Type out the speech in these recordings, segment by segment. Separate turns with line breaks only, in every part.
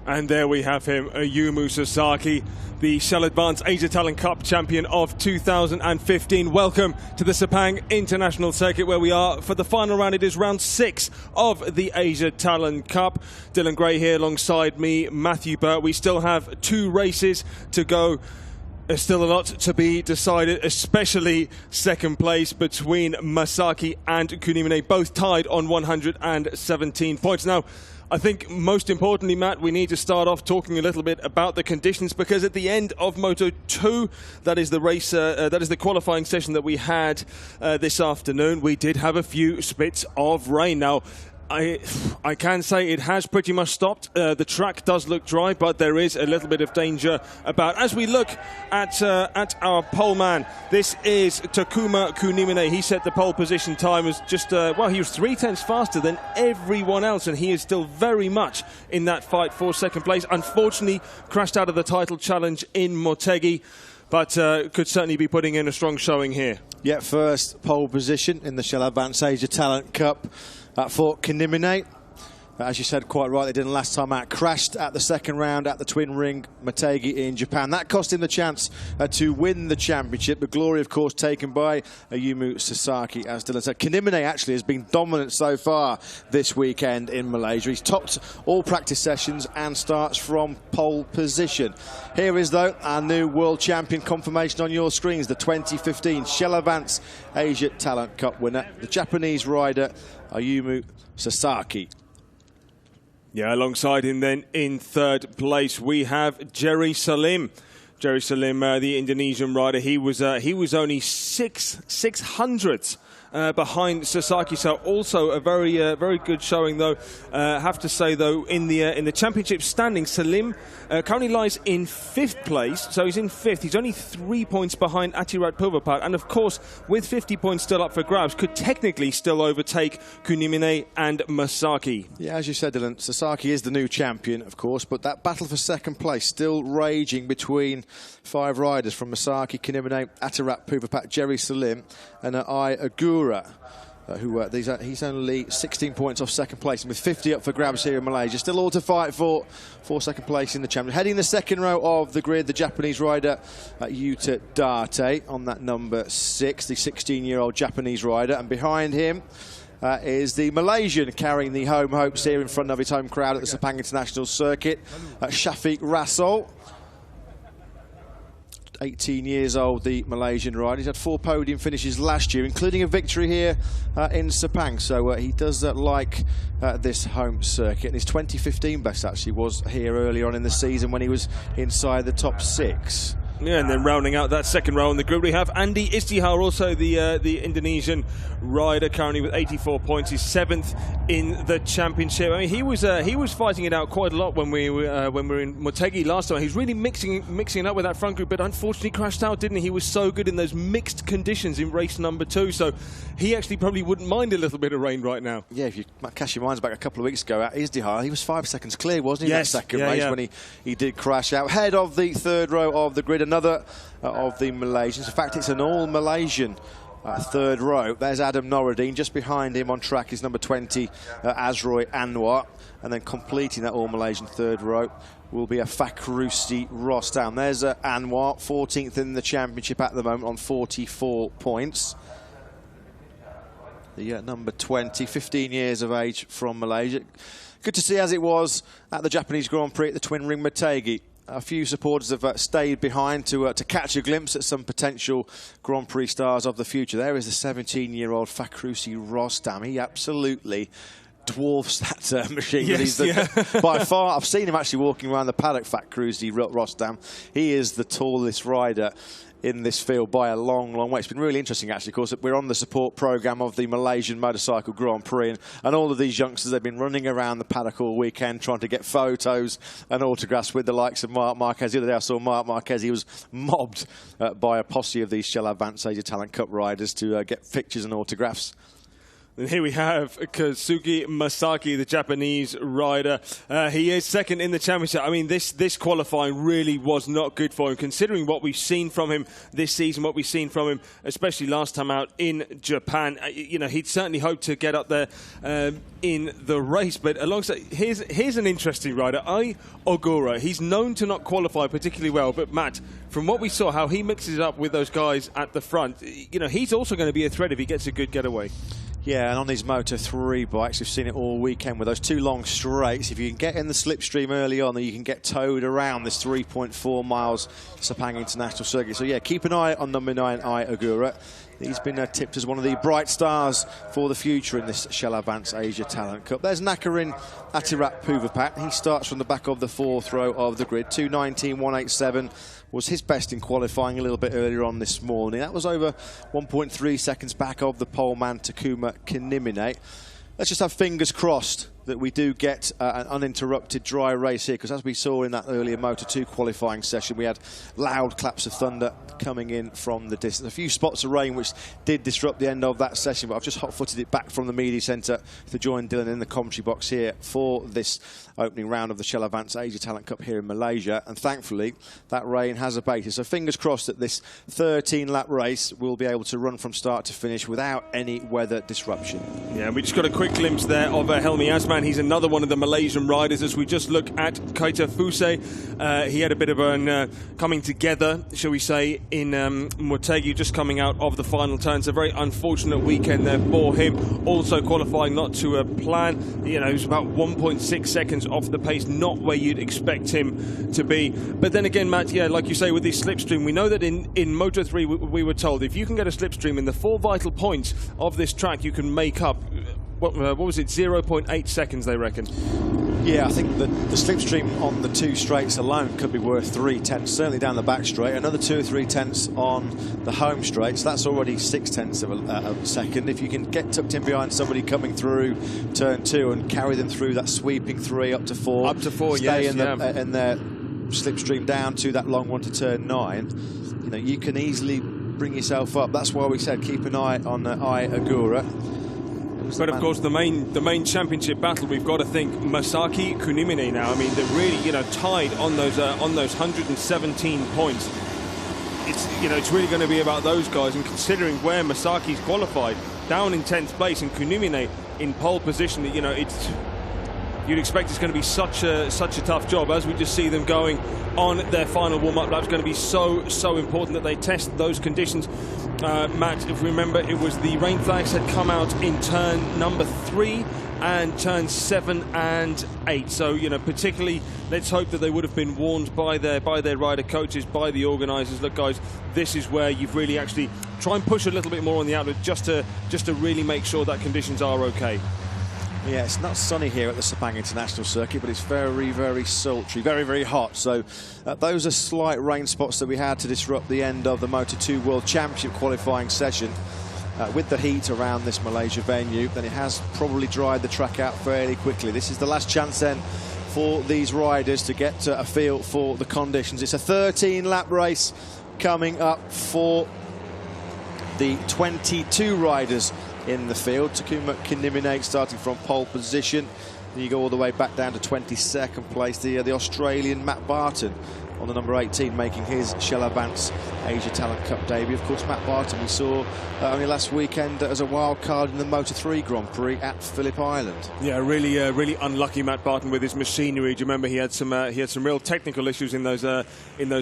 And there we have him, Ayumu Sasaki, the Shell Advance Asia Talent Cup champion of 2015. Welcome to the Sepang International Circuit, where we are for the final round. It is round 6 of the Asia Talent Cup. Dylan Gray here alongside me, Matthew Burt. We still have 2 races to go. There's still a lot to be decided, especially second place between Masaki and Kunimine, both tied on 117 points. Now, I think most importantly, Matt, we need to start off talking a little bit about the conditions, because at the end of Moto 2, that is the race, that is the qualifying session that we had this afternoon, we did have a few spits of rain. Now, I can say it has pretty much stopped. The track does look dry, but there is a little bit of danger about. As we look at our pole man, this is Takuma Kunimine. He set the pole position time as just, well, he was 3/10 faster than everyone else, and he is still very much in that fight for second place. Unfortunately, crashed out of the title challenge in Motegi, but could certainly be putting in a strong showing here.
Yeah, first pole position in the Shell Advance Asia Talent Cup for Kunimine. As you said quite right, they didn't last time out. Crashed at the second round at the Twin Ring Motegi in Japan. That cost him the chance to win the championship. The glory, of course, taken by Ayumu Sasaki, as Dylan said. Kunimine actually has been dominant so far this weekend in Malaysia. He's topped all practice sessions and starts from pole position. Here is, though, our new world champion confirmation on your screens. The 2015 Shell Advance Asia Talent Cup winner, the Japanese rider Ayumu Sasaki.
Yeah, alongside him then in third place we have Jerry Salim. Jerry Salim, the Indonesian rider, he was only 6/600ths behind Sasaki, so also a very good showing, though. Have to say, though, in the championship standing, Salim currently lies in 5th place, so he's in 5th. He's only 3 points behind Atirat Puvapat, and of course, with 50 points still up for grabs, could technically still overtake Kunimine and Masaki.
Yeah, as you said, Dylan, Sasaki is the new champion, of course, but that battle for second place still raging between 5 riders from Masaki, Kunimine, Atirat Puvapat, Jerry Salim, and Ai Agura. He's only 16 points off second place, and with 50 up for grabs here in Malaysia. Still all to fight for second place in the championship. Heading the second row of the grid, the Japanese rider Yuta Date on that number 6, the 16-year-old Japanese rider, and behind him is the Malaysian carrying the home hopes here in front of his home crowd at the Sepang International Circuit, Shafiq Rasul. 18 years old, the Malaysian rider. He's had 4 podium finishes last year, including a victory here in Sepang. So he does like this home circuit. And his 2015 best actually was here earlier on in the season when he was inside the top 6.
Yeah, and then rounding out that second row in the group, we have Andy Istihar, also the Indonesian rider, currently with 84 points. He's 7th in the championship. I mean, he was fighting it out quite a lot when we were in Motegi last time. He's really mixing it up with that front group, but unfortunately crashed out, didn't he? He was so good in those mixed conditions in race number 2, so he actually probably wouldn't mind a little bit of rain right now.
Yeah, if you cast your minds back a couple of weeks ago at Istihar, he was 5 seconds clear, wasn't he? Yes, that second race when he did crash out. Head of the third row of the grid, another of the Malaysians. In fact, it's an all-Malaysian third row. There's Adam Noradine. Just behind him on track is number 20, Azroy Anwar. And then completing that all-Malaysian third row will be a Fakhrusi Rostam. There's Anwar, 14th in the championship at the moment on 44 points. The number 20, 15 years of age from Malaysia. Good to see, as it was at the Japanese Grand Prix at the Twin Ring Motegi. A few supporters have stayed behind to catch a glimpse at some potential Grand Prix stars of the future. There is the 17-year-old Fakhrusi Rostam. He absolutely dwarfs that machine.
Yes,
by far, I've seen him actually walking around the paddock, Fakhrusi Rostam. He is the tallest rider in this field by a long, long way. It's been really interesting, actually. Of course, we're on the support programme of the Malaysian Motorcycle Grand Prix, and all of these youngsters, they've been running around the paddock all weekend trying to get photos and autographs with the likes of Marc Marquez. The other day I saw Marc Marquez. He was mobbed by a posse of these Shell Advance Asia Talent Cup riders to get pictures and autographs.
And here we have Kazuki Masaki, the Japanese rider. He is second in the championship. I mean, this qualifying really was not good for him, considering what we've seen from him this season, what we've seen from him, especially last time out in Japan. You know, he'd certainly hoped to get up there in the race. But alongside, here's an interesting rider, Ai Ogura. He's known to not qualify particularly well, but Matt, from what we saw, how he mixes it up with those guys at the front, you know, he's also going to be a threat if he gets a good getaway.
Yeah, and on these Moto3 bikes, we've seen it all weekend with those two long straights. If you can get in the slipstream early on, then you can get towed around this 3.4 miles Sepang International Circuit. So, yeah, keep an eye on number 9, Ai Ogura. He's been tipped as one of the bright stars for the future in this Shell Advance Asia Talent Cup. There's Nakarin Atirat Puvapat. He starts from the back of the fourth row of the grid. 2:19.187 was his best in qualifying a little bit earlier on this morning. That was over 1.3 seconds back of the pole man Takuma Kinimine. Let's just have fingers crossed that we do get an uninterrupted dry race here, because as we saw in that earlier Moto2 qualifying session, we had loud claps of thunder coming in from the distance. A few spots of rain which did disrupt the end of that session, but I've just hot-footed it back from the media centre to join Dylan in the commentary box here for this opening round of the Shell Advance Asia Talent Cup here in Malaysia, and thankfully that rain has abated. So fingers crossed that this 13-lap race will be able to run from start to finish without any weather disruption.
Yeah, we just got a quick glimpse there of Helmi Asman. He's another one of the Malaysian riders. As we just look at Keita Fuse, he had a bit of an coming together, shall we say, in Motegi, just coming out of the final turns. A very unfortunate weekend there for him. Also qualifying not to a plan. You know, he was about 1.6 seconds off the pace, not where you'd expect him to be. But then again, Matt, yeah, like you say, with this slipstream, we know that in Moto3 we were told if you can get a slipstream in the 4 vital points of this track, you can make up, what was it, 0.8 seconds, they reckon?
Yeah, I think the slipstream on the 2 straights alone could be worth 3 tenths, certainly down the back straight. Another 2 or 3 tenths on the home straight, so that's already 6 tenths of a second. If you can get tucked in behind somebody coming through turn 2 and carry them through that sweeping 3 up to 4.
Up to 4,
stay
yes,
in their slipstream down to that long one to turn 9. You know, you can easily bring yourself up. That's why we said keep an eye on Ai Ogura.
But of course, the main championship battle, we've got to think Masaki Kunimine now. I mean, they're really, you know, tied on those 117 points. It's really going to be about those guys. And considering where Masaki's qualified, down in 10th place, and Kunimine in pole position, you know, you'd expect it's going to be such a tough job. As we just see them going on their final warm-up lap, it's going to be so important that they test those conditions. Matt, if we remember, it was the rain flags had come out in turn number 3 and turn 7 and 8. So, you know, particularly, let's hope that they would have been warned by their rider coaches, by the organisers. Look, guys, this is where you've really actually try and push a little bit more on the outlet just to really make sure that conditions are okay.
Yeah, it's not sunny here at the Sepang International Circuit, but it's very, very sultry, very, very hot. So those are slight rain spots that we had to disrupt the end of the Moto2 World Championship qualifying session. With the heat around this Malaysia venue, then it has probably dried the track out fairly quickly. This is the last chance then for these riders to get a feel for the conditions. It's a 13-lap race coming up for the 22 riders in the field. Takuma Kinimine starting from pole position. Then you go all the way back down to 22nd place. The Australian Matt Barton on the number 18 making his Shell Advance Asia Talent Cup debut. Of course, Matt Barton we saw only last weekend as a wild card in the Moto3 Grand Prix at Phillip Island.
Yeah, really unlucky Matt Barton with his machinery. Do you remember he had some real technical issues in those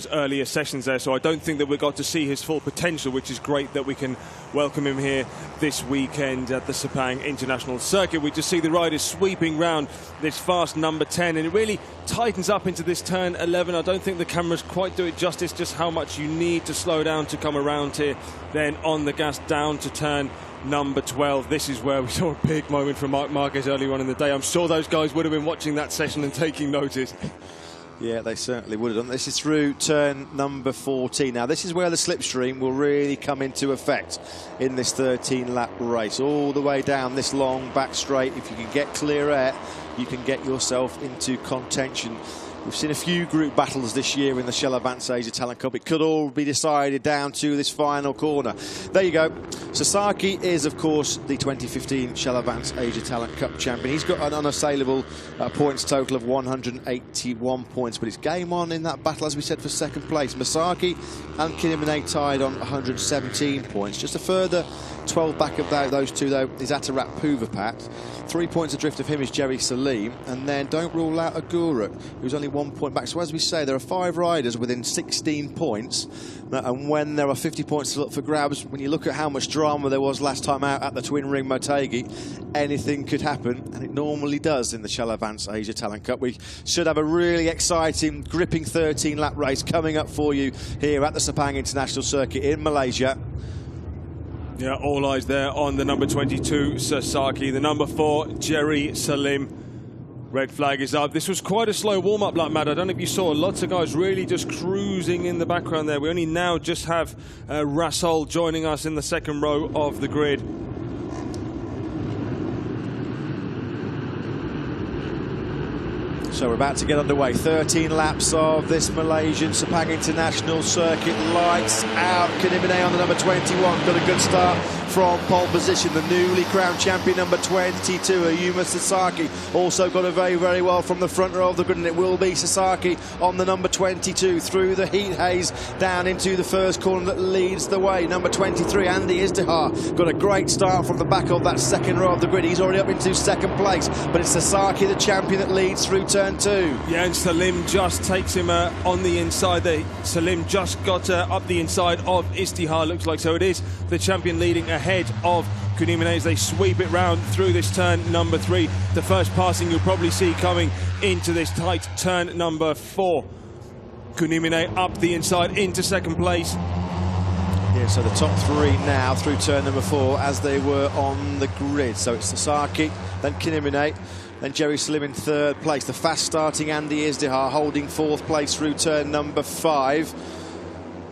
earlier sessions there? So I don't think that we got to see his full potential, which is great that we can welcome him here this weekend at the Sepang International Circuit. We just see the riders sweeping round this fast number 10, and it really tightens up into this turn 11. I don't think the cameras quite do it justice, just how much you need to slow down to come around here. Then on the gas down to turn number 12. This is where we saw a big moment from Marc Marquez earlier on in the day. I'm sure those guys would have been watching that session and taking notice.
Yeah, they certainly would have done. This is through turn number 14. Now, this is where the slipstream will really come into effect in this 13-lap race. All the way down this long back straight. If you can get clear air, you can get yourself into contention. We've seen a few group battles this year in the Shell Advance Asia Talent Cup. It could all be decided down to this final corner. There you go. Sasaki is, of course, the 2015 Shell Advance Asia Talent Cup champion. He's got an unassailable points total of 181 points, but it's game on in that battle, as we said, for second place. Masaki and Kinimine tied on 117 points. Just a further 12 back of those two, though, is Atarat Puvapat. 3 points adrift of him is Jerry Salim, and then don't rule out Aguruk, who's only 1 point back. So as we say, there are 5 riders within 16 points, and when there are 50 points to look for grabs, when you look at how much drama there was last time out at the Twin Ring Motegi, anything could happen, and it normally does in the Shell Advance Asia Talent Cup. We should have a really exciting, gripping 13-lap race coming up for you here at the Sepang International Circuit in Malaysia.
Yeah, all eyes there on the number 22, Sasaki. The number 4, Jerry Salim. Red flag is up. This was quite a slow warm-up lap, Matt. I don't know if you saw lots of guys really just cruising in the background there. We only now just have Rasol joining us in the second row of the grid.
So we're about to get underway. 13 laps of this Malaysian Sepang International Circuit. Lights out. Kinimine on the number 21. Got a good start from pole position. The newly crowned champion, number 22, Ayuma Sasaki, also got a very well from the front row of the grid, and it will be Sasaki on the number 22 through the heat haze down into the first corner that leads the way. Number 23, Andy Izdihar, got a great start from the back of that second row of the grid. He's already up into second place, but it's Sasaki, the champion, that leads through turn 2.
Yeah, and Salim just takes him on the inside there. Salim just got up the inside of Izdihar, looks like. So it is the champion leading ahead of Kunimine as they sweep it round through this turn number 3. The first passing you'll probably see coming into this tight turn number 4. Kunimine up the inside into second place.
Yeah, so the top 3 now through turn number 4 as they were on the grid. So it's Sasaki, then Kinimine, then Jerry Salim in third place. The fast starting Andy Izdihar holding 4th place through turn number 5.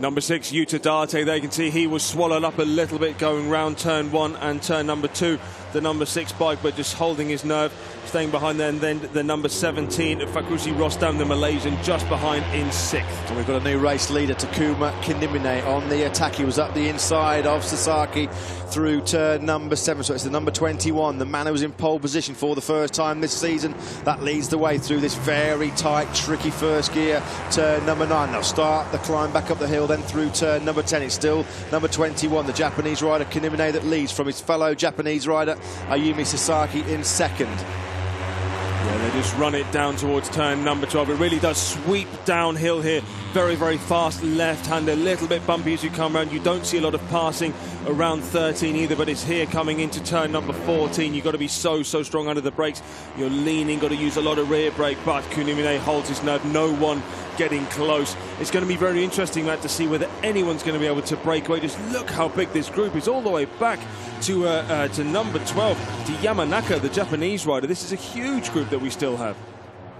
Number 6, Yuta Date, they can see he was swallowed up a little bit going round turn 1 and turn number 2. The number 6 bike, but just holding his nerve, staying behind there. And then the number 17, Fakusi Rostam, the Malaysian, just behind in 6th.
And we've got a new race leader, Takuma Kinimine, on the attack. He was up the inside of Sasaki through turn number 7. So it's the number 21, the man who was in pole position for the first time this season, that leads the way through this very tight, tricky first gear. Turn number 9. They'll start the climb back up the hill, then through turn number 10. It's still number 21, the Japanese rider Kinimine, that leads from his fellow Japanese rider Ayumi Sasaki in second.
Yeah, they just run it down towards turn number 12. It really does sweep downhill here. Very fast left-hand, a little bit bumpy as you come around. You don't see a lot of passing around 13 either, but it's here coming into turn number 14. You've got to be so strong under the brakes. You're leaning, got to use a lot of rear brake, but Kunimine holds his nerve. No one getting close. It's going to be very interesting, Matt, to see whether anyone's going to be able to break away. Just look how big this group is, all the way back to number 12, to Yamanaka, the Japanese rider. This is a huge group that we still have.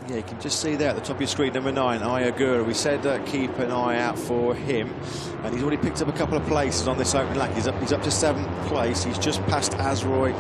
Yeah, you can just see there at the top of your screen, number 9, Ayagura. We said keep an eye out for him, and he's already picked up a couple of places on this opening lap. He's up to 7th place. He's just passed Azroy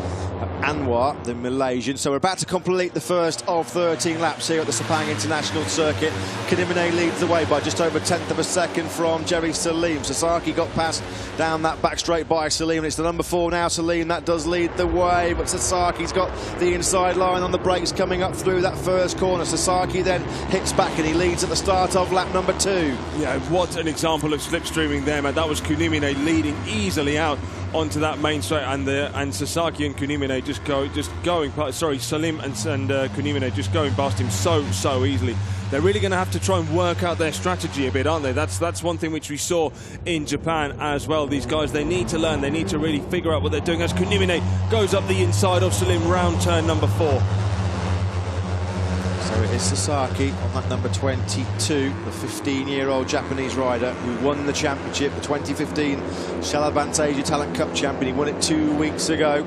Anwar, the Malaysian. So we're about to complete the first of 13 laps here at the Sepang International Circuit. Kinimine leads the way by just over 1/10 of a second from Jerry Salim. Sasaki got past down that back straight by Salim, and it's the number 4 now, Salim, that does lead the way, but Sasaki's got the inside line on the brakes coming up through that first corner. Sasaki then hits back and he leads at the start of lap number 2.
Yeah, what an example of slipstreaming there, man. That was Kunimine leading easily out onto that main straight, and Sasaki and Kunimine just going past, sorry, Salim and Kunimine just going past him so easily. They're really going to have to try and work out their strategy a bit, aren't they? That's one thing which we saw in Japan as well. These guys, they need to learn, they need to really figure out what they're doing as Kunimine goes up the inside of Salim round turn number 4.
So it is Sasaki on that number 22, the 15-year-old Japanese rider who won the championship, the 2015 Shell Advance Asia Talent Cup champion. He won it 2 weeks ago.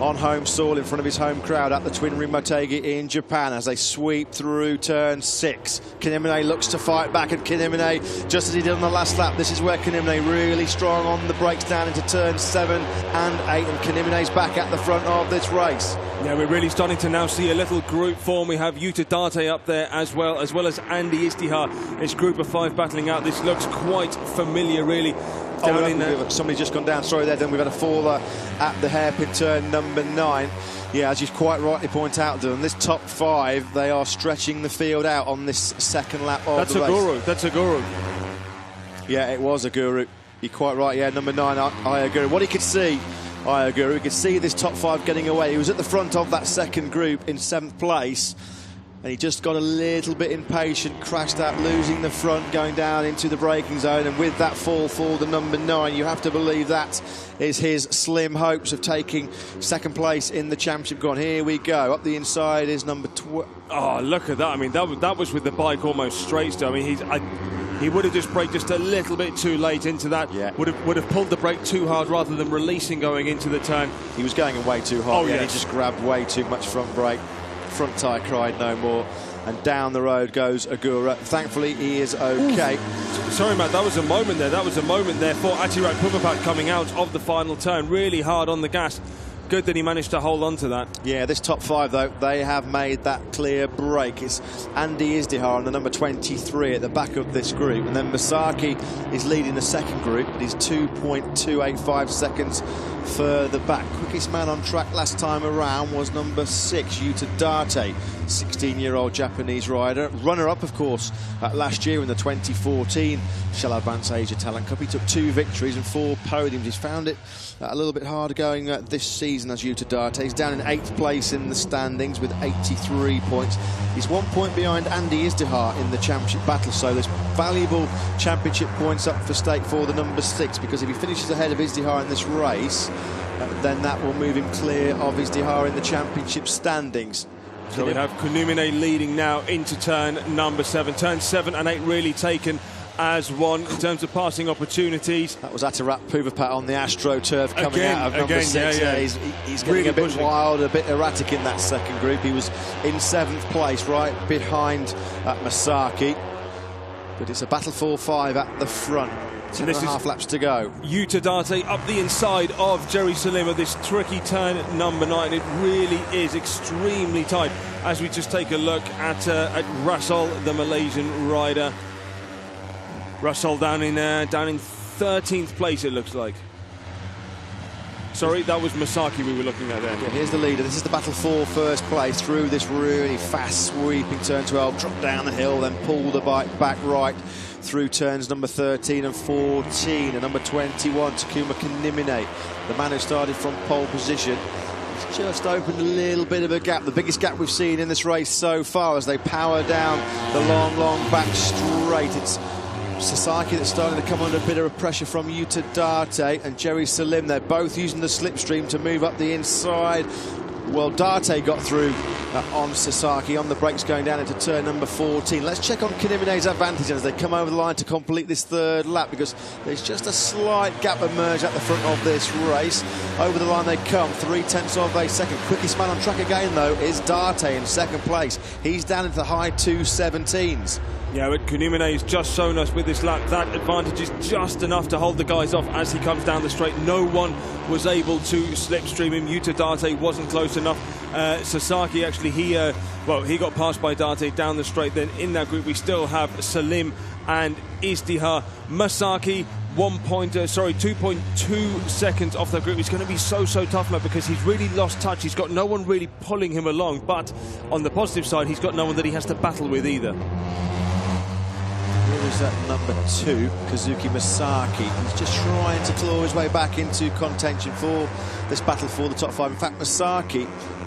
on home soil in front of his home crowd at the Twin Ring Motegi in Japan as they sweep through turn 6. Kinimine looks to fight back, and Kinimine, just as he did on the last lap, this is where Kinimine really strong on the brakes down into turn 7 and 8, and Kinimine's back at the front of this race.
Yeah, we're really starting to now see a little group form. We have Yuta Date up there as well as Andy Istihar. This group of 5 battling out. This looks quite familiar, really.
Somebody's just gone down, sorry there, then we've had a faller at the hairpin turn number 9. Yeah, as you quite rightly point out, Dylan, this top 5, they are stretching the field out on this second lap of the race.
That's a guru.
Yeah, it was a guru. You're quite right, yeah, number 9, Ayaguru. What he could see, Ayaguru, he could see this top 5 getting away. He was at the front of that second group in 7th place, and he just got a little bit impatient, crashed out, losing the front, going down into the braking zone, and with that fall for the number 9, you have to believe that is his slim hopes of taking 2nd place in the championship gone. Here we go. Up the inside is number 12.
Oh, look at that. I mean, that was with the bike almost straight still. I mean, he would have just braked just a little bit too late into that.
Yeah.
Would have pulled the brake too hard rather than releasing going into the turn.
He was going way too hard.
Oh,
yeah,
yes.
He just grabbed way too much front brake. Front tyre cried no more, and down the road goes Agura. Thankfully, he is okay.
Sorry, Matt, that was a moment there. That was a moment there for Atirat Puvapat coming out of the final turn, really hard on the gas. Good that he managed to hold on to that.
Yeah, this top 5, though, they have made that clear break. It's Andy Istihar on the number 23 at the back of this group, and then Masaki is leading the second group. He's 2.285 seconds further back. Quickest man on track last time around was number 6, Yuta Date, 16-year-old Japanese rider. Runner-up, of course, last year in the 2014 Shell Advance Asia Talent Cup. He took 2 victories and 4 podiums. He's found it a little bit harder going this season as Yuta Date. He's down in 8th place in the standings with 83 points. He's 1 point behind Andy Istihar in the championship battle, so there's valuable championship points up for stake for the number 6, because if he finishes ahead of Istihar in this race, then that will move him clear of Istihar in the championship standings.
So we have Kunimine leading now into turn number 7. Turn 7 and 8 really taken as one in terms of passing opportunities.
That was Atirat Puvapat on the AstroTurf coming out of number 6.
Yeah.
He's getting really a bit pushing. Wild, a bit erratic in that second group. He was in 7th place, right behind Masaki. But it's a battle for 5 at the front. 2.5 laps to go.
Yuta Date up the inside of Jerry Salim at this tricky turn number 9. It really is extremely tight as we just take a look at Russell, the Malaysian rider. Russell down in 13th place, it looks like. Sorry, that was Masaki we were looking at there.
Yeah, here's the leader. This is the battle for 1st place through this really fast sweeping turn 12. Drop down the hill, then pull the bike back right through turns number 13 and 14. And number 21, Takuma Kinimine, the man who started from pole position. He's just opened a little bit of a gap, the biggest gap we've seen in this race so far, as they power down the long back straight. It's Sasaki that's starting to come under a bit of pressure from Yuta Date and Jerry Salim. They're both using the slipstream to move up the inside. Well, Date got through on Sasaki on the brakes going down into turn number 14. Let's check on Kinimine's advantage as they come over the line to complete this 3rd lap, because there's just a slight gap emerged at the front of this race. Over the line they come, 0.3 of a second. Quickest man on track again, though, is Date in 2nd place. He's down into the high 2.17s.
Yeah, but Kunimine has just shown us with this lap that advantage is just enough to hold the guys off as he comes down the straight. No one was able to slipstream him. Yuta Date wasn't close enough. Sasaki actually, he got passed by Date down the straight. Then in that group we still have Salim and Istihar. Masaki 2.2 seconds off that group. It's going to be so tough, Matt, because he's really lost touch. He's got no one really pulling him along, but on the positive side he's got no one that he has to battle with either.
Here is at number 2, Kazuki Masaki. He's just trying to claw his way back into contention for this battle for the top 5. In fact, Masaki,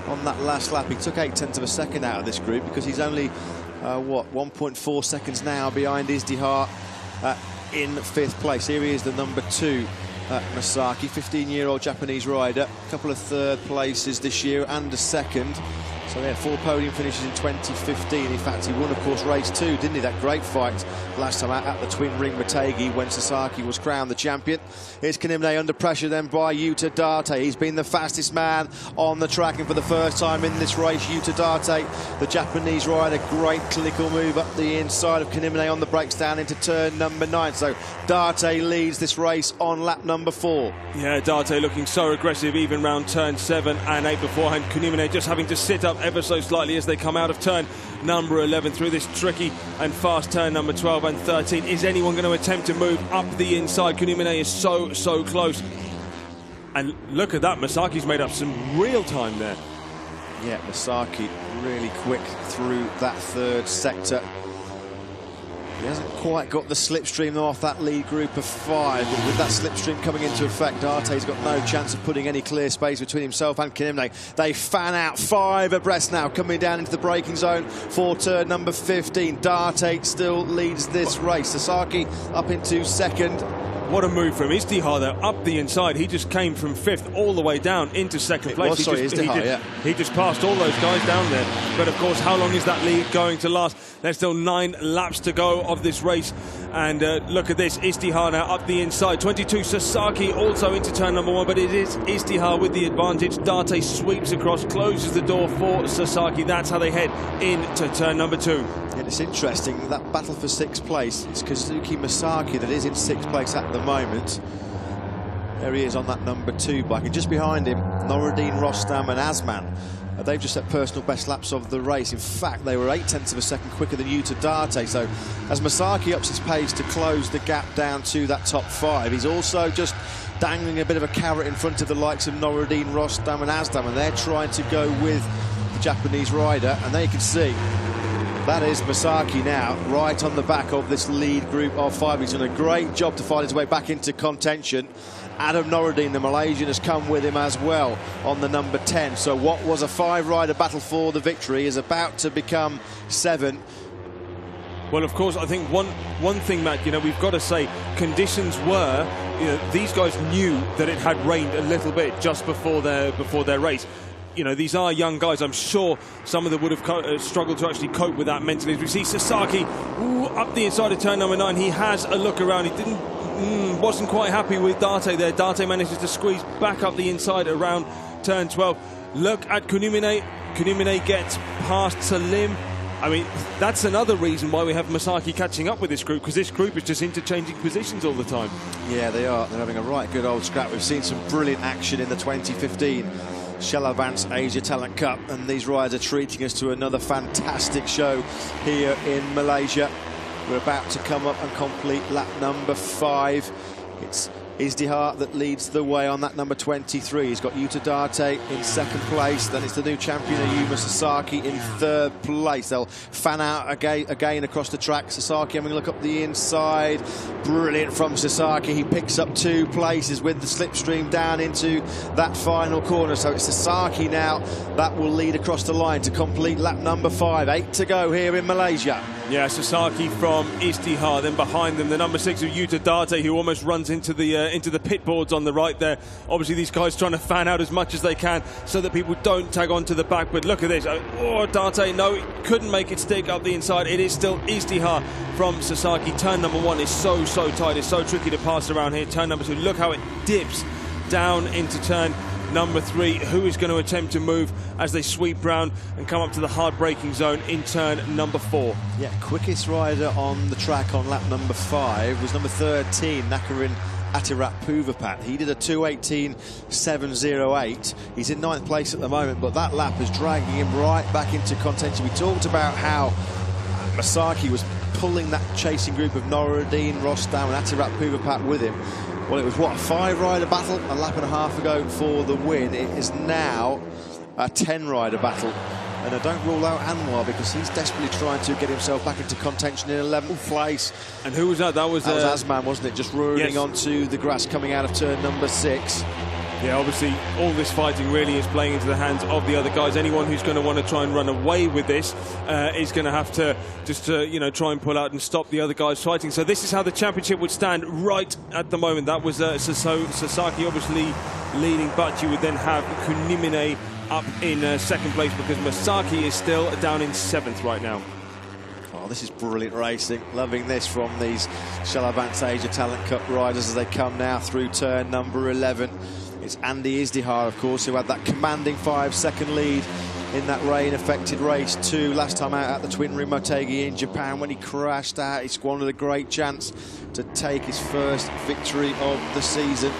on that last lap, he took 0.8 of a second out of this group, because he's only, 1.4 seconds now behind Istihar in 5th place. Here he is, the number 2, Masaki, 15-year-old Japanese rider. A couple of 3rd places this year and a 2nd. So yeah, 4 podium finishes in 2015. In fact, he won, of course, race 2, didn't he? That great fight last time out at the Twin Ring Motegi when Sasaki was crowned the champion. Here's Kanimne under pressure then by Yuta Date. He's been the fastest man on the track, and for the first time in this race, Yuta Date, the Japanese rider, great clinical move up the inside of Kanimne on the brakes down into turn number 9. So Date leads this race on lap number 4.
Yeah, Date looking so aggressive even round turn 7 and 8 beforehand. Kanimne just having to sit up ever so slightly as they come out of turn number 11 through this tricky and fast turn number 12 and 13. Is anyone going to attempt to move up the inside? Kanimne is so close. And look at that, Masaki's made up some real time there.
Yeah, Masaki really quick through that third sector. He hasn't quite got the slipstream off that lead group of 5, but with that slipstream coming into effect, Date's got no chance of putting any clear space between himself and Kanimne. They fan out 5 abreast now, coming down into the braking zone for turn number 15. Date still leads this race. Sasaki up into second.
What a move from Istihar there, up the inside. He just came from 5th all the way down into second place. He just passed all those guys down there. But of course, how long is that lead going to last? There's still 9 laps to go of this race. And look at this, Istihar now up the inside. 22, Sasaki also into turn number 1, but it is Istihar with the advantage. Date sweeps across, closes the door for Sasaki. That's how they head into turn number 2.
And it's interesting, that battle for 6th place, it's Kazuki Masaki that is in 6th place at the moment. There he is on that number 2 bike, and just behind him, Noureddin Rostam and Azman. They've just set personal best laps of the race. In fact, they were 0.8 of a second quicker than Yuta Date. So as Masaki ups his pace to close the gap down to that top 5, he's also just dangling a bit of a carrot in front of the likes of Noureddin Rostam and Azman, and they're trying to go with the Japanese rider. And there you can see, that is Masaki now, right on the back of this lead group of 5. He's done a great job to find his way back into contention. Adam Noureddin, the Malaysian, has come with him as well on the number 10. So what was a 5-rider battle for the victory is about to become 7.
Well, of course, I think one thing, Matt, we've got to say, conditions were, these guys knew that it had rained a little bit just before their race. These are young guys. I'm sure some of them would have struggled to actually cope with that mentally. As we see Sasaki up the inside of turn number 9, he has a look around. He wasn't quite happy with Date there. Date manages to squeeze back up the inside around turn 12. Look at Kanimne. Kanimne gets past Salim. I mean, that's another reason why we have Masaki catching up with this group, because this group is just interchanging positions all the time. Yeah, they are. They're having a right good old scrap. We've seen some brilliant action in the 2015 Shell Advance Asia Talent Cup, and these riders are treating us to another fantastic show here in Malaysia. We're about to come up and complete lap number 5. It's Istihar that leads the way on that number 23. He's got Yuta Date in 2nd place. Then it's the new champion, Ayumu Sasaki, in 3rd place. They'll fan out again across the track. Sasaki having a look up the inside. Brilliant from Sasaki. He picks up 2 places with the slipstream down into that final corner. So it's Sasaki now that will lead across the line to complete lap number 5. 8 to go here in Malaysia. Yeah, Sasaki from Istihar. Then behind them, the number 6 of Yuta Date, who almost runs into the pit boards on the right there. Obviously, these guys trying to fan out as much as they can so that people don't tag on to the back. But look at this. Oh, Date, no, couldn't make it stick up the inside. It is still Istihar from Sasaki. Turn number 1 is so tight. It's so tricky to pass around here. Turn number 2, look how it dips down into turn number 3. Who is going to attempt to move as they sweep round and come up to the hard braking zone in turn number 4? Yeah, quickest rider on the track on lap number 5 was number 13, Nakarin Atirat Puvapat. He did a 2:18.708. He's in 9th place at the moment, but that lap is dragging him right back into contention. We talked about how Masaki was pulling that chasing group of Noureddin, Rostam and Atirat Puvapat with him. Well, it was, what, a 5-rider battle a lap and a half ago for the win. It is now a 10-rider battle. And I don't rule out Anwar, because he's desperately trying to get himself back into contention in 11th place. And who was that? That was Azman, wasn't it? Just running onto the grass coming out of turn number 6. Yeah, obviously, all this fighting really is playing into the hands of the other guys. Anyone who's going to want to try and run away with this is going to have to just, try and pull out and stop the other guys fighting. So this is how the championship would stand right at the moment. That was Sasaki, obviously, leading, but you would then have Kunimine up in second place because Masaki is still down in 7th right now.
Oh, this is brilliant racing. Loving this from these Shell Advance Asia Talent Cup riders as they come now through turn number 11. It's Andy Izdihar, of course, who had that commanding 5-second lead in that rain-affected race 2 last time out at the Twin Ring Motegi in Japan. When he crashed out, he squandered a great chance to take his first victory of the season.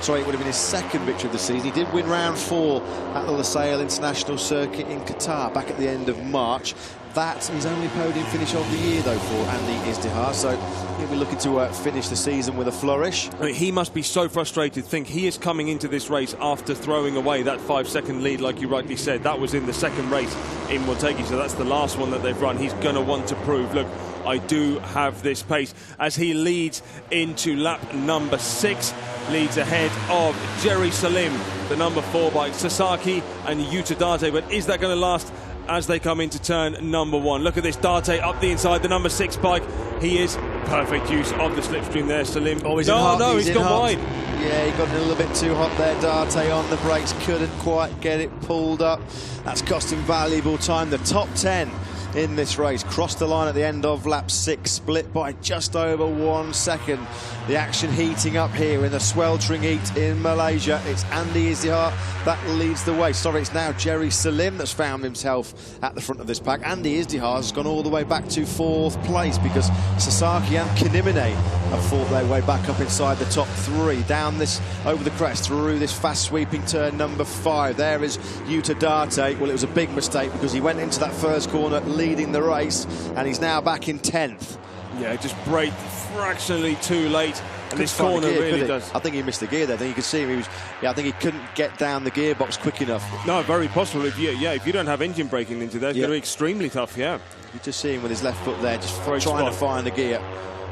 Sorry, it would have been his second victory of the season. He did win round 4 at the Lusail International Circuit in Qatar back at the end of March. That's his only podium finish of the year, though, for Andy Izdihar. So he'll be looking to finish the season with a flourish.
I mean, he must be so frustrated. Think he is coming into this race after throwing away that 5-second lead, like you rightly said. That was in the second race in Motegi, so that's the last one that they've run. He's going to want to prove, look, I do have this pace, as he leads into lap number 6, leads ahead of Jerry Salim, the number 4 bike, Sasaki and Yuta Date. But is that going to last as they come into turn number 1? Look at this, Date up the inside, the number 6 bike. He is perfect use of the slipstream there, Salim.
Oh, he's gone
wide.
Yeah, he got a little bit too hot there. Date on the brakes, couldn't quite get it pulled up. That's cost him valuable time. The top 10 in this race crossed the line at the end of lap 6, split by just over 1 second. The action heating up here in the sweltering heat in Malaysia. It's Andy Izdihar that leads the way. Sorry, it's now Jerry Salim that's found himself at the front of this pack. Andy Izdihar has gone all the way back to 4th place because Sasaki and Kunimine have fought their way back up inside the top 3. Down this, over the crest, through this fast sweeping turn number 5. There is Yuta Date. Well, it was a big mistake because he went into that first corner leading the race, and he's now back in 10th.
Yeah, just braked fractionally too late, and this corner really does.
I think he missed the gear there. I think you could see him. He was, I think he couldn't get down the gearbox quick enough.
No, very possible. If you don't have engine braking into there, it's going to be extremely tough. Yeah,
you just see him with his left foot there, just trying to find the gear.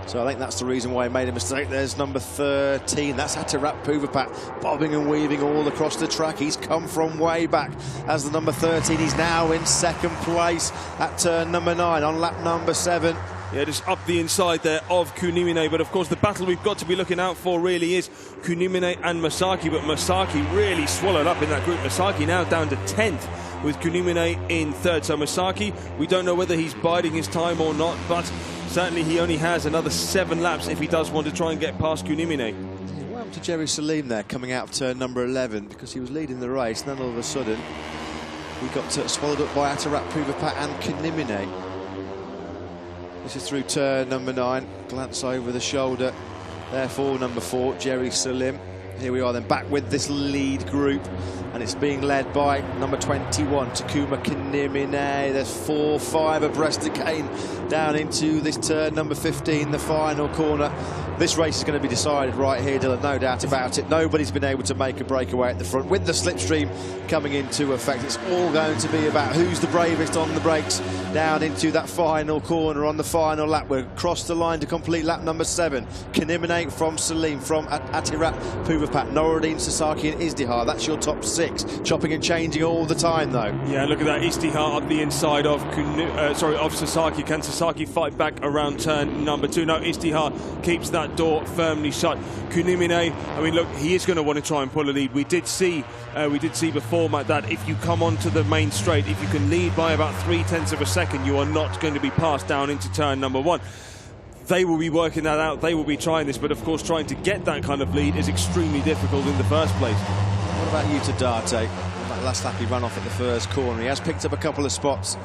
So I think that's the reason why he made a mistake. There's number 13. That's Atirat Puvapat, bobbing and weaving all across the track. He's come from way back as the number 13. He's now in 2nd place at turn number 9 on lap number 7.
Yeah, just up the inside there of Kunimine. But of course, the battle we've got to be looking out for really is Kunimine and Masaki. But Masaki really swallowed up in that group. Masaki now down to 10th with Kunimine in 3rd. So Masaki, we don't know whether he's biding his time or not, but certainly he only has another 7 laps if he does want to try and get past Kunimine.
What happened to Jerry Salim there coming out of turn number 11? Because he was leading the race, and then all of a sudden he got swallowed up by Atirat Puvapat and Kunimine. This is through turn number 9. Glance over the shoulder. Therefore, number 4, Jerry Salim. Here we are then back with this lead group, and it's being led by number 21, Takuma Kunimine. There's 4-5 abreast again down into this turn number 15, the final corner. This race is going to be decided right here, Dylan, no doubt about it. Nobody's been able to make a breakaway at the front. With the slipstream coming into effect, it's all going to be about who's the bravest on the brakes down into that final corner on the final lap. We're across the line to complete lap number 7. Kunimine from Salim, from Atirat Puvapat, Noruddin, Sasaki and Izdihar. That's your top 6. Chopping and changing all the time, though. Yeah, look at that. Izdihar up the inside of of Sasaki. Can Sasaki fight back around turn number 2? No, Izdihar keeps that door firmly shut. Kunimine, I mean, look, he is going to want to try and pull a lead. We did see before, Matt, that if you come onto the main straight, if you can lead by about 0.3 of a second, you are not going to be passed down into turn number 1. They will be working that out. They will be trying this, but of course, trying to get that kind of lead is extremely difficult in the first place. What about Yuta Date? That last lap he ran off at the first corner. He has picked up a couple of spots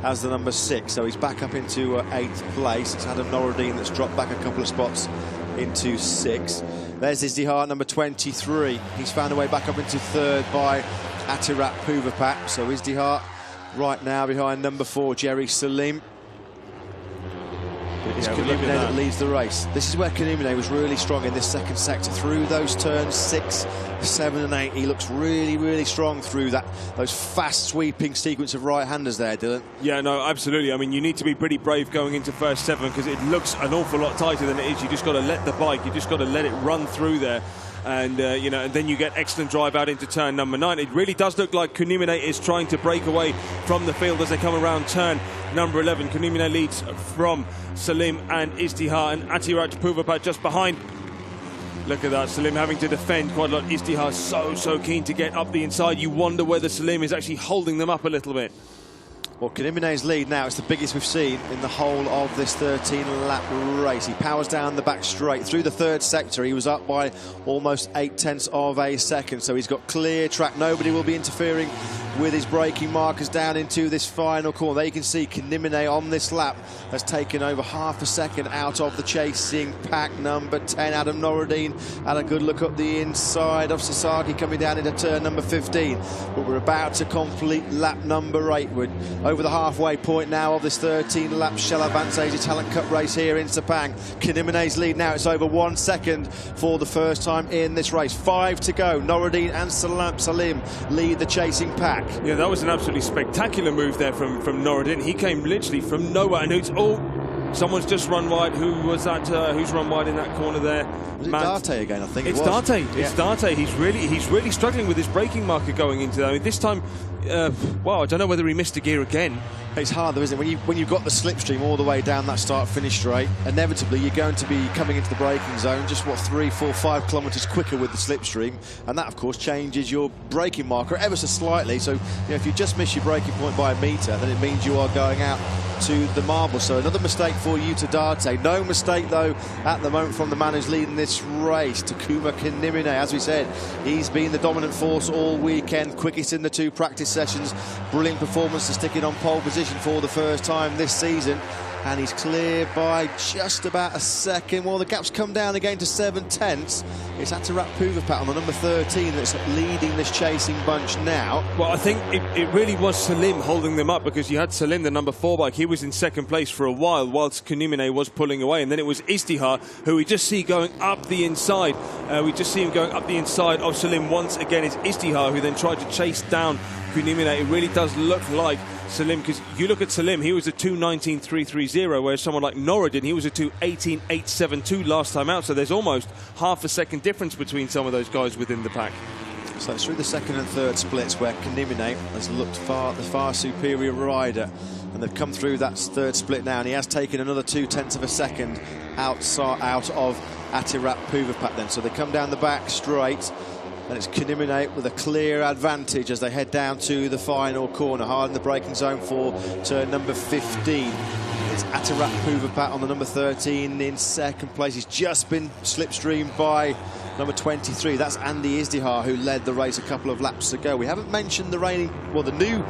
as the number 6, so he's back up into 8th place. It's Adam Noruddin that's dropped back a couple of spots into 6. There's Izdihar, number 23. He's found a way back up into 3rd by Atirat Puvapat. So Izdihar right now behind number 4, Jerry Salim. It's Kunimine that leads the race. This is where Kunimine was really strong in this second sector. Through those turns 6, 7 and 8, he looks really, really strong through those fast sweeping sequence of right-handers there, Dylan. Yeah, no, absolutely. I mean, you need to be pretty brave going into first 7 because it looks an awful lot tighter than it is. You just got to let the bike, you just got to let it run through there. And, and then you get excellent drive out into turn number 9. It really does look like Kunimine is trying to break away from the field as they come around turn number 11. Kunimine leads from Salim and Izdihar, and Atirat Puvapat just behind.
Look at that, Salim having to defend quite a lot. Izdihar so keen to get up the inside. You wonder whether Salim is actually holding them up a little bit.
Well, Kinimene's lead now is the biggest we've seen in the whole of this 13-lap race. He powers down the back straight. Through the third sector, he was up by almost 0.8 of a second, so he's got clear track. Nobody will be interfering with his braking markers down into this final corner. There you can see Kinimene on this lap has taken over half a second out of the chasing pack. Number 10, Adam Noureddin, had a good look up the inside of Sasaki coming down into turn number 15. But we're about to complete lap number 8. We're over the halfway point now of this 13-lap Shell Advance Asia Talent Cup race here in Sepang. Kinimene's lead now, it's over 1 second for the first time in this race. 5 to go. Noureddin and Salim lead the chasing pack.
Yeah, that was an absolutely spectacular move there from Noureddin. He came literally from nowhere, and it's someone's just run wide. Who was that? Who's run wide in that corner there?
Was it Darte again? I think
it's Darte. It's Darte. He's really struggling with his braking marker going into that. I mean, this time, well, I don't know whether he missed a gear again.
It's hard though, isn't it? When you've got the slipstream all the way down that start-finish straight, inevitably you're going to be coming into the braking zone just, 3, 4, 5 kilometres quicker with the slipstream, and that of course changes your braking marker ever so slightly. So if you just miss your braking point by a metre, then it means you are going out to the marble. So another mistake for Yuta Darte. No mistake though at the moment from the man who's leading this race, Takuma Kinimene. As we said, he's been the dominant force all weekend, quickest in the 2 practice sessions, brilliant performance to stick it on pole position for the first time this season, and he's clear by just about a second. Well, the gap's come down again to 7/10. It's Atarat Puvapat on the number 13 that's leading this chasing bunch now.
Well, I think it really was Salim holding them up, because you had Salim, the number 4 bike. He was in second place for a while whilst Kinimene was pulling away, and then it was Izdihar who we just see going up the inside. We just see him going up the inside of Salim once again. It's Izdihar who then tried to chase down Kinimene. It really does look like Salim, because you look at Salim, he was a 2:19.330, whereas someone like Noureddin, he was a 2:18.872 last time out. So there's almost half a second difference between some of those guys within the pack.
So it's through the second and third splits where Kinimene has looked the far superior rider, and they've come through that third split now, and he has taken another 0.2 of a second out of Atarat Puvapat then. So they come down the back straight, and it's Kinimene with a clear advantage as they head down to the final corner, hard in the braking zone for turn number 15. It's Atarat Puvapat on the number 13 in second place. He's just been slipstreamed by number 23. That's Andy Izdihar, who led the race a couple of laps ago. We haven't mentioned the new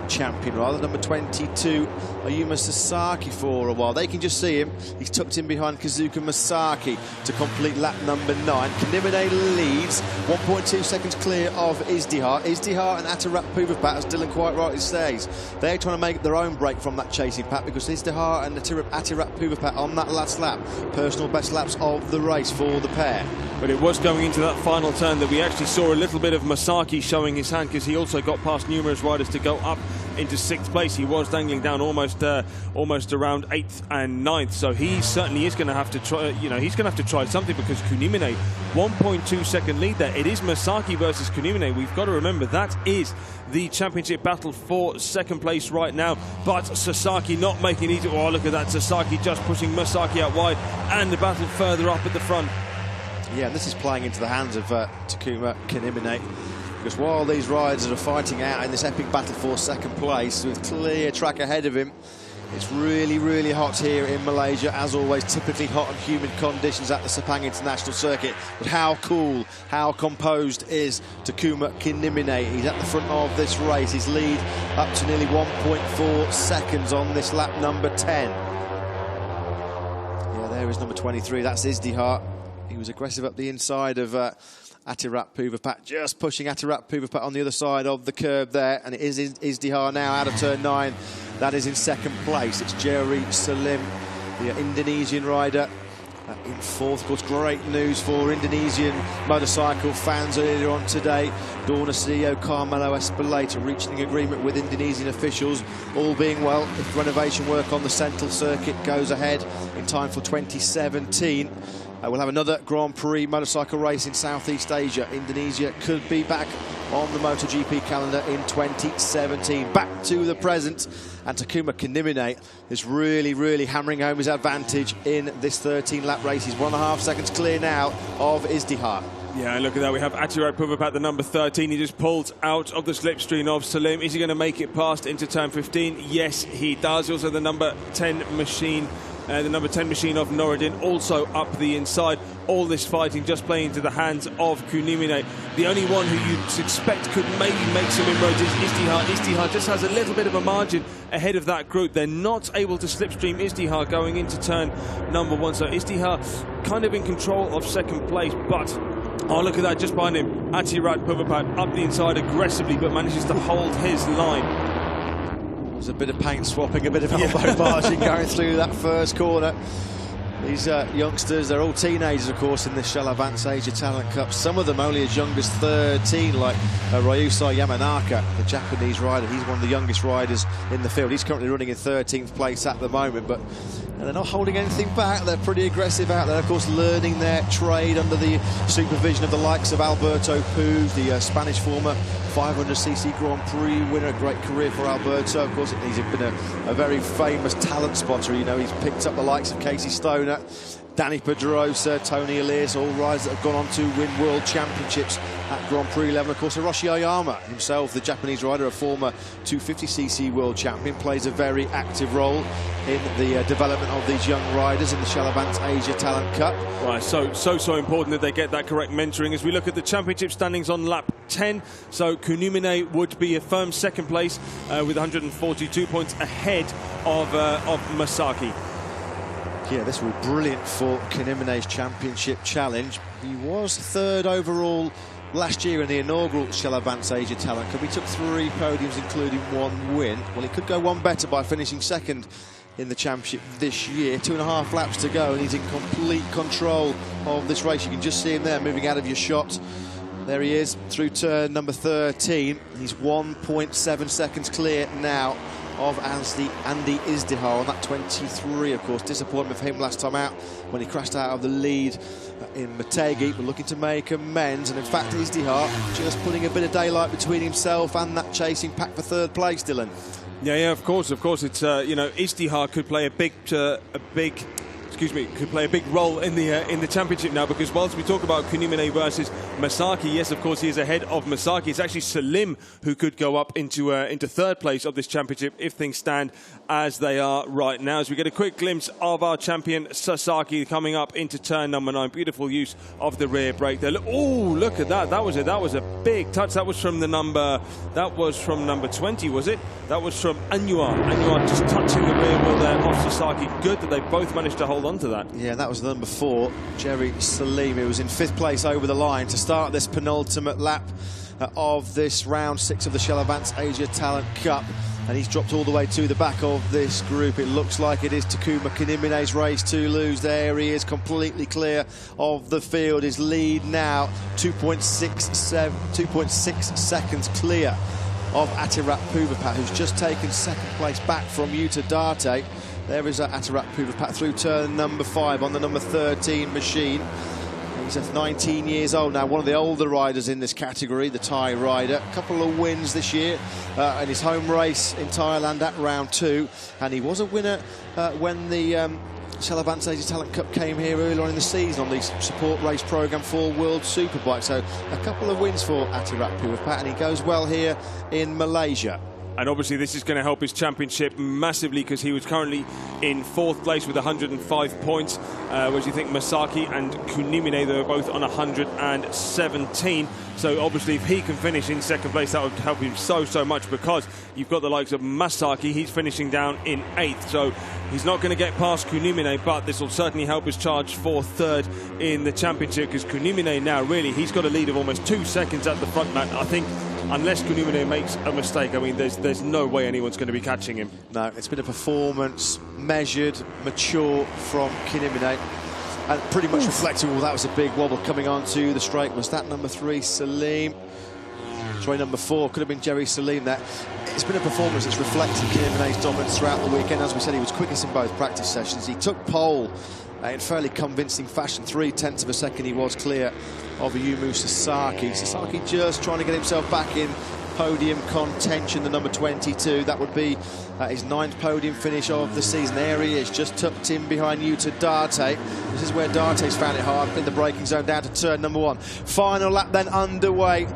champion, number 22, Ayuma Sasaki, for a while. They can just see him. He's tucked in behind Kazuka Masaki to complete lap number 9. Kinimene leads, 1.2 seconds clear of Izdihar. Izdihar and Atarat Puvapat, as Dylan quite rightly says, they're trying to make their own break from that chasing pack, because Izdihar and Atarat Puvapat on that last lap, personal best laps of the race for the pair.
But it was going into that final turn that we actually saw a little bit of Masaki showing his hand, because he also got past numerous riders to go up into 6th place. He was dangling down almost around 8th and 9th. So he certainly is going to have to try. He's going to have to try something, because Kinimene, 1.2 second lead there. It is Masaki versus Kinimene. We've got to remember that is the championship battle for second place right now. But Sasaki not making it easy. Oh, look at that! Sasaki just pushing Masaki out wide, and the battle further up at the front.
Yeah, and this is playing into the hands of Takuma Kinimene, because while these riders are fighting out in this epic battle for second place with clear track ahead of him, it's really hot here in Malaysia, as always. Typically hot and humid conditions at the Sepang International Circuit. But how cool, how composed is Takuma Kinimene? He's at the front of this race. His lead up to nearly 1.4 seconds on this lap number 10. Yeah, there is number 23. That's Izdihar. He was aggressive up the inside of Atarat Puvapat, just pushing Atarat Puvapat on the other side of the curb there, and it is Izdihar now out of turn 9. That is in second place. It's Jerry Salim, the Indonesian rider, in 4th. Of course, great news for Indonesian motorcycle fans earlier on today. Dorna CEO Carmelo Espeleta reaching an agreement with Indonesian officials. All being well, if renovation work on the Sentul circuit goes ahead in time for 2017, We'll have another Grand Prix motorcycle race in Southeast Asia. Indonesia could be back on the MotoGP calendar in 2017. Back to the present, and Takuma Kanimine is really hammering home his advantage in this 13-lap race. He's 1.5 seconds clear now of Izdihar.
Yeah, look at that. We have Atirat Puvapat, the number 13. He just pulled out of the slipstream of Salim. Is he going to make it past into turn 15? Yes, he does. Also, the number 10 machine. The number 10 machine of Noradin also up the inside. All this fighting just playing into the hands of Kunimine. The only one who you'd expect could maybe make some inroads is Izdihar. Izdihar just has a little bit of a margin ahead of that group. They're not able to slipstream Izdihar going into turn number 1. So Izdihar kind of in control of second place, but oh, look at that, just behind him, Atirat Puvapat up the inside aggressively, but manages to hold his line.
There's a bit of paint swapping, a bit of elbow barging going through that first corner. These youngsters, they're all teenagers, of course, in the Shell Advance Asia Talent Cup. Some of them only as young as 13, like Ryusa Yamanaka, the Japanese rider. He's one of the youngest riders in the field. He's currently running in 13th place at the moment, but they're not holding anything back. They're pretty aggressive out there, of course, learning their trade under the supervision of the likes of Alberto Puig, the Spanish former 500cc Grand Prix winner. Great career for Alberto. Of course, he's been a very famous talent spotter. You know, he's picked up the likes of Casey Stoner, Danny Pedrosa, Tony Elias, all riders that have gone on to win world championships at Grand Prix level. Of course, Hiroshi Oyama himself, the Japanese rider, a former 250cc world champion, plays a very active role in the development of these young riders in the Shell Advance Asia Talent Cup.
Right, so important that they get that correct mentoring. As we look at the championship standings on lap 10, so Kunimine would be a firm second place with 142 points ahead of Masaki.
Yeah, this will be brilliant for Kanimine's championship challenge. He was third overall last year in the inaugural Shell Advance Asia Talent Cup. He took 3 podiums, including 1 win. Well, he could go one better by finishing second in the championship this year. 2.5 laps to go, and he's in complete control of this race. You can just see him there moving out of your shot. There he is through turn number 13. He's 1.7 seconds clear now of Andy Izdihar on that 23, of course. Disappointment for him last time out when he crashed out of the lead in Motegi, but looking to make amends. And in fact, Izdihar just putting a bit of daylight between himself and that chasing pack for third place, Dylan.
Yeah, of course. It's you know, Izdihar could play could play a big role in the championship now, because whilst we talk about Kunimine versus Masaki, yes, of course, he is ahead of Masaki. It's actually Salim who could go up into third place of this championship if things stand as they are right now. As we get a quick glimpse of our champion Sasaki coming up into turn number 9. Beautiful use of the rear brake there. Oh, look at that! That was a big touch. That was from number 20, was it? That was from Anwar. Anwar just touching the rear wheel there off Sasaki. Good that they both managed to hold on to that. Yeah,
that was the number 4, Jerry Salim, who was in 5th place over the line to start this penultimate lap of this round 6 of the Shell Advance Asia Talent Cup. And he's dropped all the way to the back of this group. It looks like it is Takuma Kanimine's race to lose. There he is, completely clear of the field. His lead now 2.6 seconds clear of Atirat Puvapat, who's just taken 2nd place back from Yuta Date. There is Atirat Puvapat through turn number 5 on the number 13 machine. He's 19 years old now, one of the older riders in this category, the Thai rider. A couple of wins this year in his home race in Thailand at round 2. And he was a winner when the Shell Advance Asia Talent Cup came here earlier on in the season on the support race programme for World Superbike. So a couple of wins for Atirat Puvapat, and he goes well here in Malaysia.
And obviously this is going to help his championship massively, because he was currently in 4th place with 105 points, whereas you think Masaki and Kunimine, they were both on 117. So obviously if he can finish in 2nd place, that would help him so much, because you've got the likes of Masaki. He's finishing down in 8th, so he's not going to get past Kunimine, but this will certainly help his charge for 3rd in the championship, because Kunimine now, really, he's got a lead of almost 2 seconds at the front, man. I think unless Kunimine makes a mistake, I mean, there's no way anyone's going to be catching him.
No, it's been a performance, measured, mature from Kunimine, and pretty much reflecting all that was a big wobble coming onto the straight. Was that number 3, Salim? Sorry, number 4, could have been Jerry Salim there. It's been a performance that's reflected Kunimine's dominance throughout the weekend. As we said, he was quickest in both practice sessions. He took pole in fairly convincing fashion. 0.3 of a second he was clear of Ayumu Sasaki. Sasaki just trying to get himself back in podium contention, the number 22. That would be his 9th podium finish of the season. There he is, just tucked in behind Yuta Date. This is where Date's found it hard in the braking zone down to turn number 1. Final lap then underway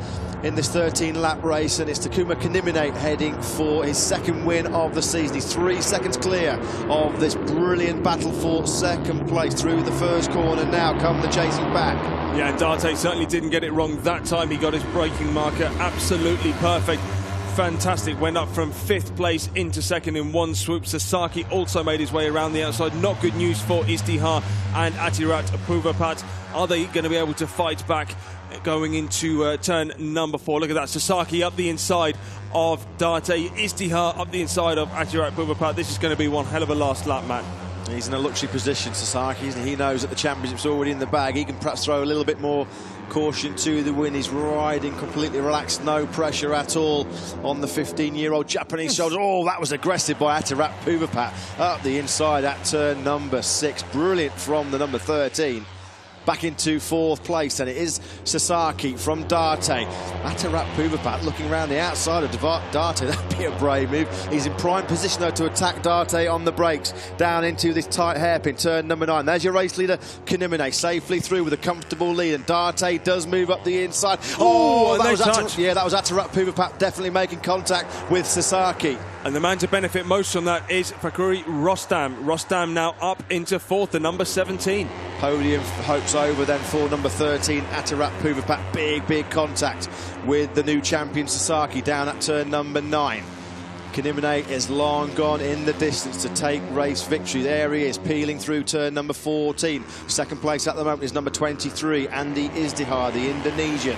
in this 13-lap race, and it's Takuma Kanimine heading for his 2nd win of the season. He's 3 seconds clear of this brilliant battle for 2nd place through the first corner. Now come the chasing back.
Yeah, Date certainly didn't get it wrong that time. He got his braking marker absolutely perfect. Fantastic, went up from 5th place into 2nd in one swoop. Sasaki also made his way around the outside. Not good news for Istihar and Atirat Puvapat. Are they going to be able to fight back going into turn number 4? Look at that, Sasaki up the inside of Date, Istihar up the inside of Atirat Puvapat. This is going to be one hell of a last lap, Matt.
He's in a luxury position, Sasaki. He knows that the championship's already in the bag. He can perhaps throw a little bit more caution to the win. He's riding completely relaxed, no pressure at all on the 15-year-old Japanese shoulders. Oh, that was aggressive by Atirat Puvapat up the inside at turn number 6. Brilliant from the number 13. Back into 4th place, and it is Sasaki from Date. Atirat Puvapat looking around the outside of Date. That'd be a brave move. He's in prime position, though, to attack Date on the brakes. Down into this tight hairpin, turn number 9. There's your race leader, Kanimine, safely through with a comfortable lead, and Date does move up the inside.
Oh,
that was Atirat Puvapat definitely making contact with Sasaki.
And the man to benefit most from that is Fakuri Rostam. Rostam now up into 4th, the number 17.
Podium hopes over then for number 13, Atirat Puvapat. Big contact with the new champion Sasaki down at turn number 9. Kanimine is long gone in the distance to take race victory. There he is, peeling through turn number 14. 2nd place at the moment is number 23, Andi Izdihar, the Indonesian.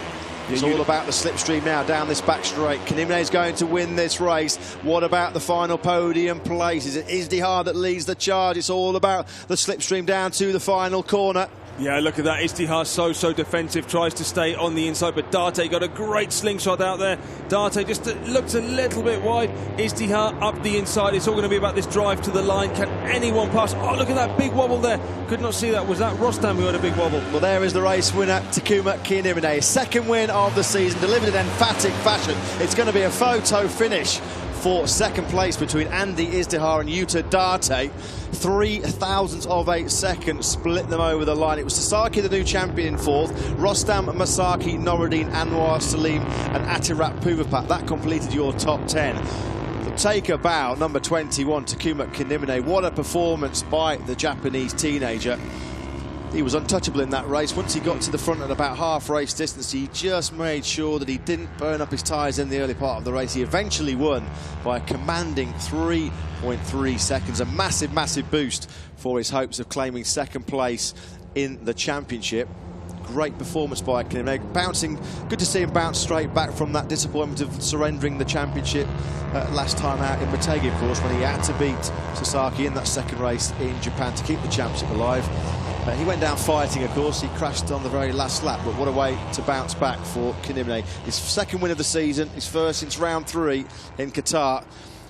It's all about the slipstream now down this back straight. Kanimine is going to win this race. What about the final podium place? Is it Izdihar that leads the charge? It's all about the slipstream down to the final corner.
Yeah, look at that. Istihar so defensive, tries to stay on the inside, but Date got a great slingshot out there. Date just looks a little bit wide. Istihar up the inside. It's all going to be about this drive to the line. Can anyone pass? Oh, look at that big wobble there. Could not see that. Was that Rostam who had a big wobble?
Well, there is the race winner, Takuma Kanimine. 2nd win of the season, delivered in emphatic fashion. It's going to be a photo finish for 2nd place between Andi Izdihar and Yuta Date. 0.03 of a second split them over the line. It was Sasaki, the new champion, in 4th. Rostam Masaki, Noruddin Anwar Salim and Atirat Puvapat. That completed your top 10. Take a bow, number 21, Takuma Kanimine. What a performance by the Japanese teenager. He was untouchable in that race. Once he got to the front at about half race distance, he just made sure that he didn't burn up his tyres in the early part of the race. He eventually won by a commanding 3.3 seconds. A massive boost for his hopes of claiming 2nd place in the championship. Great performance by Kanimine. Bouncing, good to see him bounce straight back from that disappointment of surrendering the championship last time out in Motegi, of course, when he had to beat Sasaki in that 2nd race in Japan to keep the championship alive. He went down fighting, of course. He crashed on the very last lap, but what a way to bounce back for Kanimine. His 2nd win of the season, his 1st since round 3 in Qatar,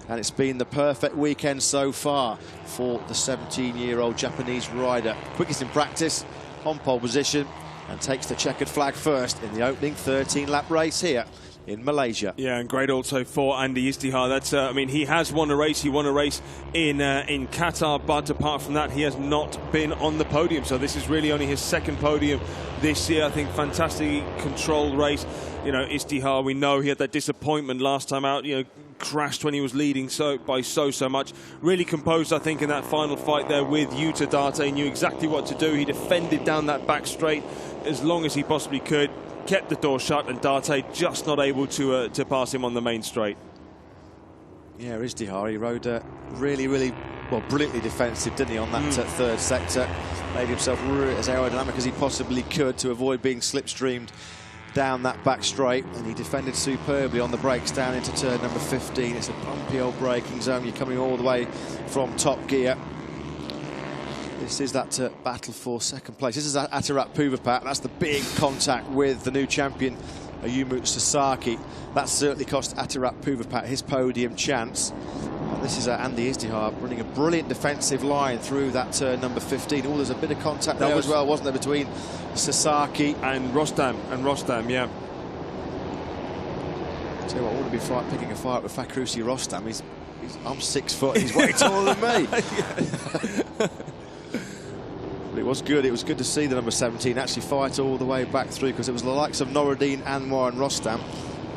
and it's been the perfect weekend so far for the 17-year-old Japanese rider. Quickest in practice, on pole position, and takes the checkered flag first in the opening 13-lap race here in Malaysia.
Yeah, and great also for Andi Izdihar. That's, I mean, he has won a race. He won a race in Qatar, but apart from that, he has not been on the podium. So this is really only his 2nd podium this year. I think fantastic controlled race. You know, Izdihar, we know he had that disappointment last time out. You know, crashed when he was leading by so much. Really composed, I think, in that final fight there with Yuta Date. He knew exactly what to do. He defended down that back straight as long as he possibly could. Kept the door shut, and Date just not able to pass him on the main straight.
Yeah, Izdihar, he rode really, well, brilliantly defensive, didn't he, on that 3rd sector. Made himself as aerodynamic as he possibly could to avoid being slipstreamed down that back straight, and he defended superbly on the brakes down into turn number 15. It's a bumpy old braking zone. You're coming all the way from top gear. This is that battle for 2nd place. This is Atirat Puvapat. That's the big contact with the new champion, Ayumu Sasaki. That certainly cost Atirat Puvapat his podium chance. This is Andy Izdihar running a brilliant defensive line through that turn number 15. Oh, there's a bit of contact there as well, wasn't there, between Sasaki
and Rostam? Yeah.
Tell you what, I wouldn't be picking a fight with Fakhrusi Rostam. I'm 6 foot, he's way taller than me. But it was good. It was good to see the number 17 actually fight all the way back through, because it was the likes of Noureddin, Anwar and Rostam.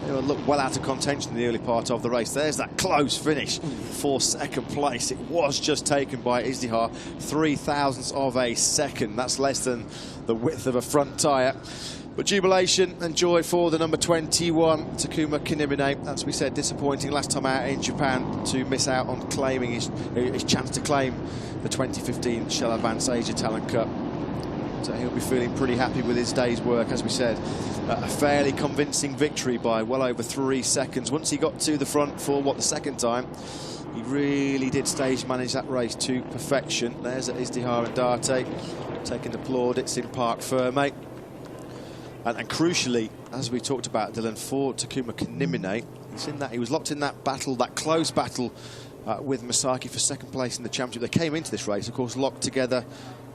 They looked well out of contention in the early part of the race. There's that close finish for second place. It was just taken by Izdihar, 0.003 of a second. That's less than the width of a front tyre. But jubilation and joy for the number 21, Takuma Kinimine. As we said, disappointing last time out in Japan to miss out on claiming his chance to claim the 2015 Shell Advance Asia Talent Cup. So he'll be feeling pretty happy with his day's work, as we said. A fairly convincing victory by well over 3 seconds. Once he got to the front for, the second time, he really did stage manage that race to perfection. There's Izdihar and Date taking the plaudits in Parc Fermé. And crucially, as we talked about, Dylan, for Takuma Kinimine, he was locked in that battle, that close battle with Masaki for second place in the championship. They came into this race, of course, locked together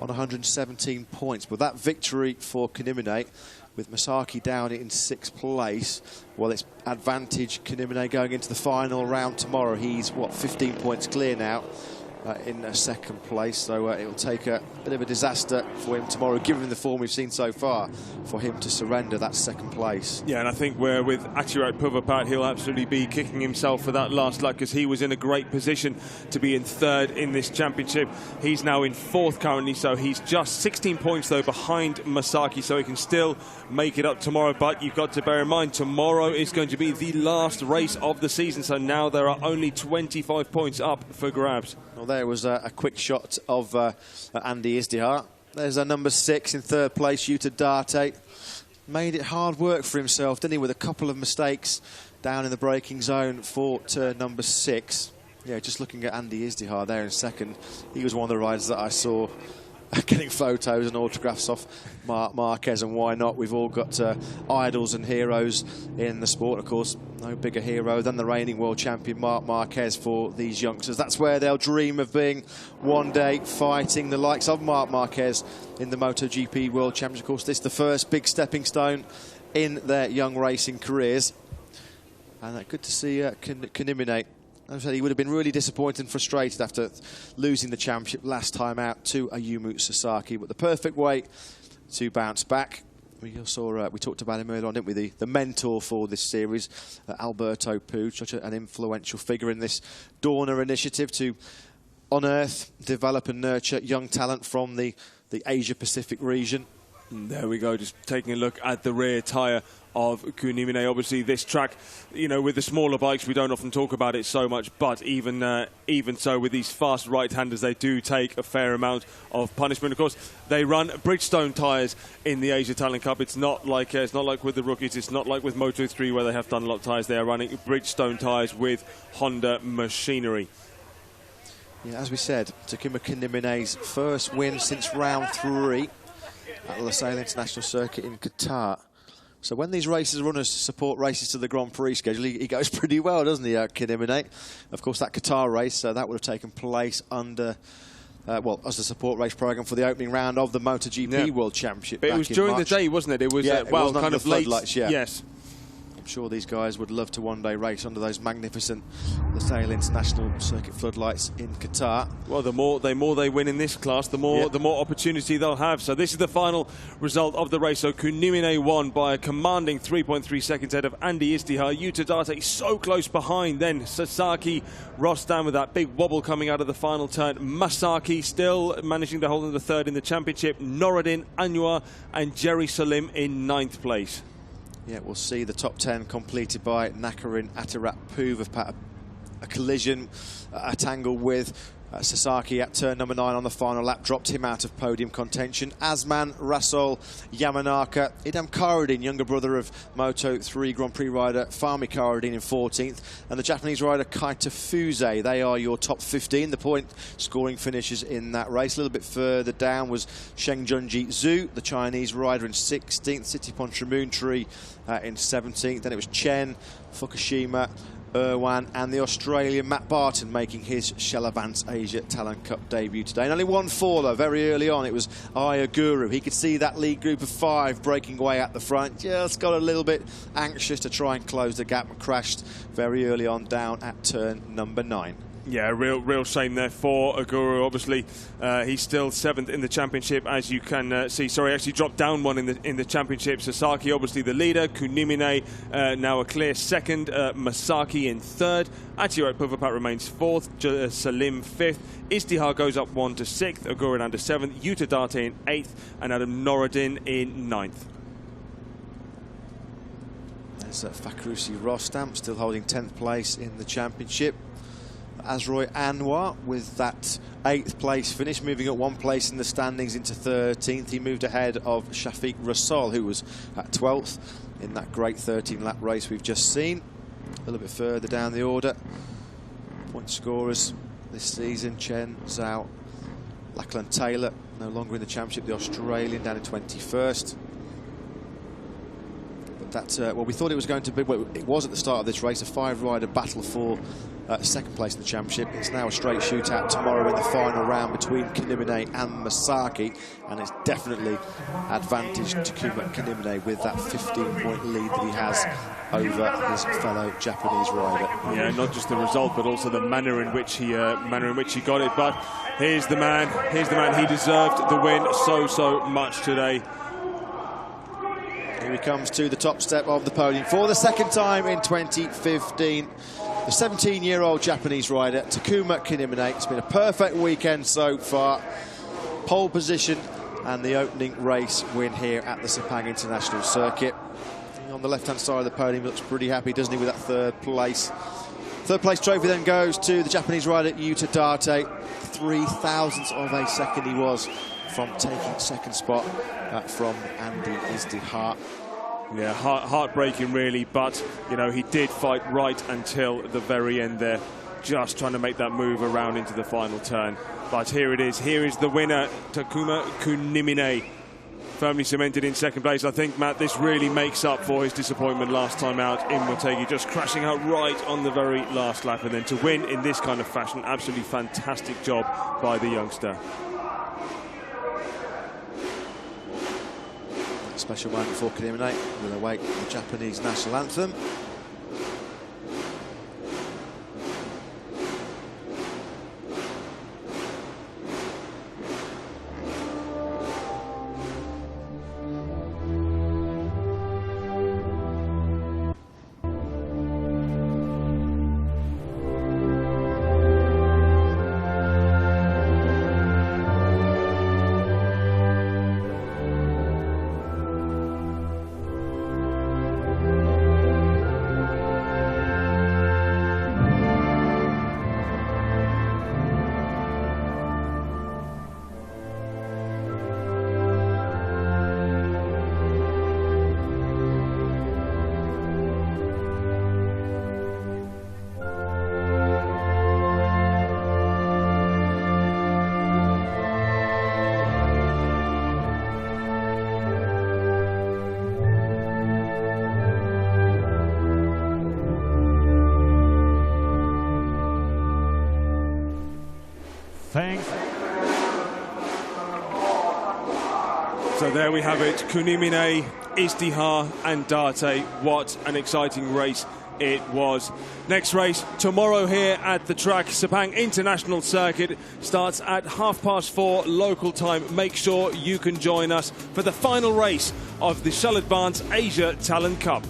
on 117 points. But that victory for Kinimine, with Masaki down in 6th place, well, it's advantage Kinimine going into the final round tomorrow. He's, 15 points clear now in second place, so it'll take a bit of a disaster for him tomorrow, given the form we've seen so far, for him to surrender that second place. Yeah,
and I think with Achirat Puvapat, he'll absolutely be kicking himself for that last lap, because he was in a great position to be in 3rd in this championship. He's now in 4th currently, so he's just 16 points though behind Masaki, so he can still make it up tomorrow. But you've got to bear in mind, tomorrow is going to be the last race of the season, so now there are only 25 points up for grabs.
Well, there was a quick shot of Andy Izdihar. There's a number 6 in 3rd place, Yuta Date. Made it hard work for himself, didn't he, with a couple of mistakes down in the braking zone for turn number 6. Yeah, just looking at Andy Izdihar there in second, he was one of the riders that I saw getting photos and autographs off Marc Marquez, and why not? We've all got idols and heroes in the sport. Of course, no bigger hero than the reigning world champion Marc Marquez for these youngsters. That's where they'll dream of being one day, fighting the likes of Marc Marquez in the MotoGP World Championship. Of course, this is the first big stepping stone in their young racing careers. And good to see Kinimine. As I said, he would have been really disappointed and frustrated after losing the championship last time out to Ayumu Sasaki, but the perfect way to bounce back. We talked about him earlier on, didn't we? The mentor for this series, Alberto Puig, such an influential figure in this Dorna initiative to unearth, develop and nurture young talent from the Asia-Pacific region.
And there we go, just taking a look at the rear tyre of Kinimine. Obviously, this track, with the smaller bikes, we don't often talk about it so much, but even so, with these fast right-handers, they do take a fair amount of punishment. Of course, they run Bridgestone tyres in the Asia Talent Cup. It's not like with the rookies. It's not like with Moto3 where they have Dunlop tyres. They are running Bridgestone tyres with Honda machinery.
Yeah, as we said, Takuma Kinimine's first win since round 3 at the Lusail International Circuit in Qatar. So when these races runners support races to the Grand Prix schedule, he goes pretty well, doesn't he, Kinimine? Of course, that Qatar race, that would have taken place under, as the support race programme for the opening round of the MotoGP World Championship.
But it was during March. The day, wasn't it? It was,
it was kind of late.
Yeah. Yes.
I'm sure these guys would love to one day race under those magnificent Lusail International Circuit floodlights in Qatar.
Well, the more they win in this class, the more opportunity they'll have. So this is the final result of the race. So Kinimine won by a commanding 3.3 seconds ahead of Andy Izdihar. Yuta Date so close behind. Then Sasaki, Rostam with that big wobble coming out of the final turn. Masaki still managing to hold in the 3rd in the championship. Noureddin, Anwar and Jerry Salim in 9th place.
Yeah, we'll see the top 10 completed by Nakarin Achirat Puvapat. A collision, a tangle with Sasaki at turn number 9 on the final lap, dropped him out of podium contention. Asman Rasol Yamanaka, Idam Karadin, younger brother of Moto3 Grand Prix rider Fami Karadin in 14th, and the Japanese rider Kaita Fuse. They are your top 15, the point scoring finishers in that race. A little bit further down was Sheng Junji Zhu, the Chinese rider, in 16th, Sittipon Tramoontree in 17th. Then it was Chen, Fukushima Irwan, and the Australian Matt Barton making his Shell Advance Asia Talent Cup debut today. And only one faller very early on. It was Ayaguru. He could see that lead group of 5 breaking away at the front. Just got a little bit anxious to try and close the gap and crashed very early on down at turn number 9.
Yeah, real shame there for Aguru. Obviously, he's still 7th in the championship, as you can see. Sorry, actually dropped down 1 in the championship. Sasaki, obviously the leader. Kunimine now a clear 2nd. Masaki in 3rd. Achiro Puvapat remains 4th. Salim 5th. Istihar goes up 1 to 6th. Aguru down to 7th. Yuta Date in 8th, and Adam Noradin in 9th.
There's Fakhrusi Rostam still holding 10th place in the championship. Azroy Anwar with that 8th place finish, moving up 1 place in the standings into 13th. He moved ahead of Shafiq Rasul, who was at 12th in that great 13-lap race we've just seen. A little bit further down the order, point scorers this season: Chen, Zhao, Lachlan Taylor, no longer in the championship, the Australian, down in 21st. But that's, well, we thought it was going to be, well, it was at the start of this race, a 5-rider battle for 2nd place in the championship. It's now a straight shootout tomorrow in the final round between Kunimine and Masaki, and it's definitely advantage Takuma Kunimine with that 15-point lead that he has over his fellow Japanese rider.
Yeah, not just the result, but also the manner in which he got it. But here's the man. He deserved the win so much today.
Here he comes to the top step of the podium for the 2nd time in 2015. The 17-year-old Japanese rider, Takuma Kunimine. It's been a perfect weekend so far. Pole position and the opening race win here at the Sepang International Circuit. On the left-hand side of the podium, he looks pretty happy, doesn't he, with that 3rd place. 3rd place trophy then goes to the Japanese rider, Yuta Date. 0.003 of a second he was from taking 2nd spot from Andy Istihar.
Yeah, heartbreaking really, but you know, he did fight right until the very end there, just trying to make that move around into the final turn. But here it is. Here is the winner, Takuma Kunimine, firmly cemented in 2nd place. I think, Matt, this really makes up for his disappointment last time out in Motegi, just crashing out right on the very last lap, and then to win in this kind of fashion, absolutely fantastic job by the youngster.
Special moment for Kunimine. We'll await the Japanese national anthem.
Thanks.
So there we have it, Kunimine, Istihar and Date. What an exciting race it was. Next race tomorrow here at the track. Sepang International Circuit starts at 4:30 local time. Make sure you can join us for the final race of the Shell Advance Asia Talent Cup.